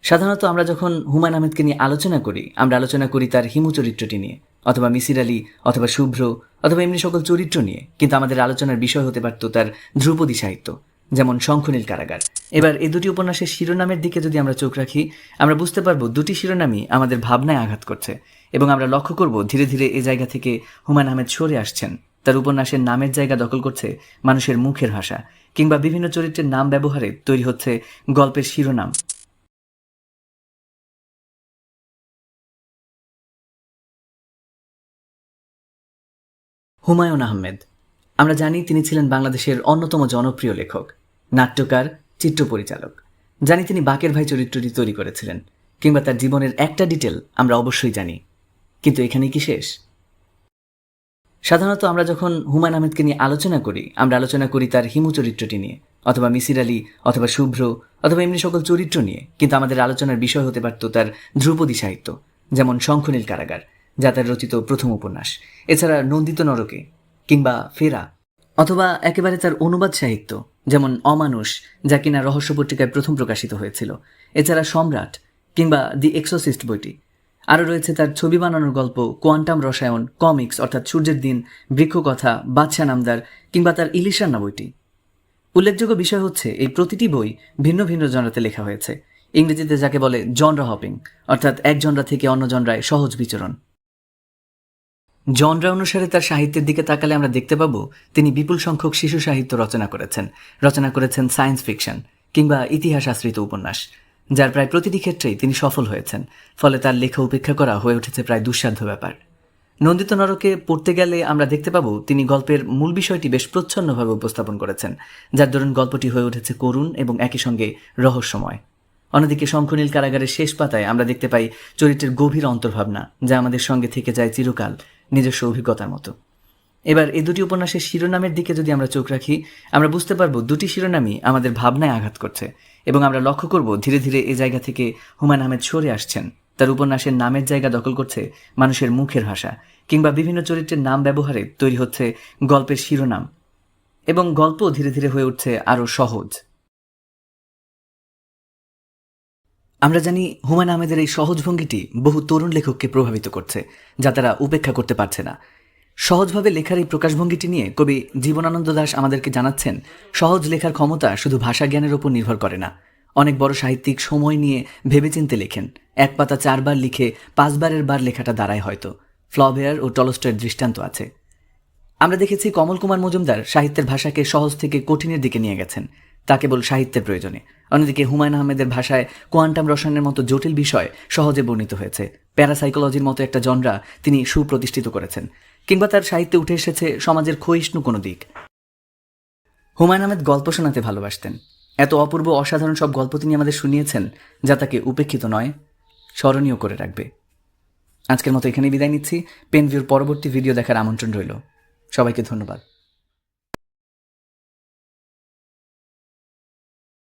সাধারণত আমরা যখন হুমায়ূন আহমেদকে নিয়ে আলোচনা করি আমরা আলোচনা করি তার হিমু চরিত্রটি নিয়ে, অথবা মিসির আলী, অথবা শুভ্র, অথবা এমনি সকল চরিত্র নিয়ে। কিন্তু আমাদের আলোচনার বিষয় হতে পারত তার ধ্রুপদী সাহিত্য, যেমন শঙ্খনীল কারাগার। এবার এই দুটি উপন্যাসের শিরোনামের দিকে যদি আমরা চোখ রাখি, আমরা বুঝতে পারবো দুটি শিরোনামই আমাদের ভাবনায় আঘাত করছে, এবং আমরা লক্ষ্য করব ধীরে ধীরে এই জায়গা থেকে হুমায়ূন আহমেদ সরে আসছেন। তার উপন্যাসের নামের জায়গা দখল করছে মানুষের মুখের ভাষা, কিংবা বিভিন্ন চরিত্রের নাম ব্যবহারে তৈরি হচ্ছে গল্পের শিরোনাম। হুমায়ূন আহমেদ, আমরা জানি তিনি ছিলেন বাংলাদেশের অন্যতম জনপ্রিয় লেখক, নাট্যকার, চিত্র পরিচালক। জানি তিনি বাকের ভাই চরিত্রটি তৈরি করেছিলেন, কিংবা তার জীবনের একটা ডিটেল আমরা অবশ্যই জানি। কিন্তু এখানেই কি শেষ? সাধারণত আমরা যখন হুমায়ূন আহমেদকে নিয়ে আলোচনা করি আমরা আলোচনা করি তার হিমু চরিত্রটি নিয়ে, অথবা মিসির আলী, অথবা শুভ্র, অথবা এমনি সকল চরিত্র নিয়ে। কিন্তু আমাদের আলোচনার বিষয় হতে পারত তার ধ্রুপদী সাহিত্য, যেমন শঙ্খনীল কারাগার, যা তার রচিত প্রথম উপন্যাস। এছাড়া নন্দিত নরকে, কিংবা ফেরা, অথবা একেবারে তার অনুবাদ সাহিত্য, যেমন অমানুষ, যা কিনা রহস্য পত্রিকায় প্রথম প্রকাশিত হয়েছিল। এছাড়া সম্রাট, কিংবা দি এক্সোসিস্ট বইটি। আরও রয়েছে তার ছবি বানানোর গল্প, কোয়ান্টাম রসায়ন, কমিক্স অর্থাৎ সূর্যের দিন, বৃক্ষকথা, বাদশা নামদার, কিংবা তার ইলিশান্না বইটি। উল্লেখযোগ্য বিষয় হচ্ছে এই প্রতিটি বই ভিন্ন ভিন্ন জনরাতে লেখা হয়েছে, ইংরেজিতে যাকে বলে জনরা হপিং, অর্থাৎ এক জনরা থেকে অন্য জনরায় সহজ বিচরণ। জনরা অনুসারে তার সাহিত্যের দিকে তাকালে আমরা দেখতে পাবো তিনি বিপুল সংখ্যক শিশু সাহিত্য রচনা করেছেন সায়েন্স ফিকশন, কিংবা ইতিহাস আশ্রিত উপন্যাস, যার প্রায় প্রতিটি ক্ষেত্রেই তিনি সফল হয়েছেন। ফলে তার লেখা উপেক্ষা করা হয়ে উঠেছে প্রায় দুঃসাধ্য ব্যাপার। নন্দিত নরকে পড়তে গেলে আমরা দেখতে পাবো তিনি গল্পের মূল বিষয়টি বেশ প্রচ্ছন্নভাবে উপস্থাপন করেছেন, যার দরুন গল্পটি হয়ে উঠেছে করুণ এবং একই সঙ্গে রহস্যময়। অন্যদিকে শঙ্খনীল কারাগারের শেষ পাতায় আমরা দেখতে পাই চরিত্রের গভীর অন্তর্ভাবনা, যা আমাদের সঙ্গে থেকে যায় চিরকাল, নিজস্ব অভিজ্ঞতার মতো। এবার এই দুটি উপন্যাসের শিরোনামের দিকে যদি আমরা চোখ রাখি আমরা বুঝতে পারবো দুটি শিরোনামই আমাদের ভাবনায় আঘাত করছে, এবং আমরা লক্ষ্য করব ধীরে ধীরে এই জায়গা থেকে হুমায়ূন আহমেদ সরে আসছেন। তার উপন্যাসের নামের জায়গা দখল করছে মানুষের মুখের ভাষা, কিংবা বিভিন্ন চরিত্রের নাম ব্যবহারে তৈরি হচ্ছে গল্পের শিরোনাম, এবং গল্প ধীরে ধীরে হয়ে উঠছে আরও সহজ। আমরা জানি হুমায়ূন আহমেদের এই সহজ ভঙ্গিটি বহু তরুণ লেখককে প্রভাবিত করছে, যা তারা উপেক্ষা করতে পারছে না। সহজভাবে লেখার এই প্রকাশভঙ্গিটি নিয়ে কবি জীবনানন্দ দাশ আমাদেরকে জানাচ্ছেন, সহজ লেখার ক্ষমতা শুধু ভাষা জ্ঞানের ওপর নির্ভর করে না। অনেক বড় সাহিত্যিক সময় নিয়ে ভেবেচিন্তে লেখেন, এক পাতা 4 বার লিখে 5 বারের বার লেখাটা দাঁড়ায় হয়তো। ফ্লবেয়ার ও টলস্টয়ের দৃষ্টান্ত আছে। আমরা দেখেছি কমল কুমার মজুমদার সাহিত্যের ভাষাকে সহজ থেকে কঠিনের দিকে নিয়ে গেছেন, তা কেবল সাহিত্যের প্রয়োজনে। অন্যদিকে হুমায়ূন আহমেদের ভাষায় কোয়ান্টাম রসায়নের মতো জটিল বিষয় সহজে বর্ণিত হয়েছে। প্যারাসাইকোলজির মতো একটা জনরা তিনি সুপ্রতিষ্ঠিত করেছেন, কিংবা তার সাহিত্যে উঠে এসেছে সমাজের ক্ষয়িষ্ণু কোনো দিক। হুমায়ূন আহমেদ গল্প শোনাতে ভালোবাসতেন। এত অপূর্ব অসাধারণ সব গল্প তিনি আমাদের শুনিয়েছেন, যা তাকে উপেক্ষিত নয়, স্মরণীয় করে রাখবে। আজকের মতো এখানেই বিদায় নিচ্ছি। পেনভিউর পরবর্তী ভিডিও দেখার আমন্ত্রণ রইল। সবাইকে ধন্যবাদ।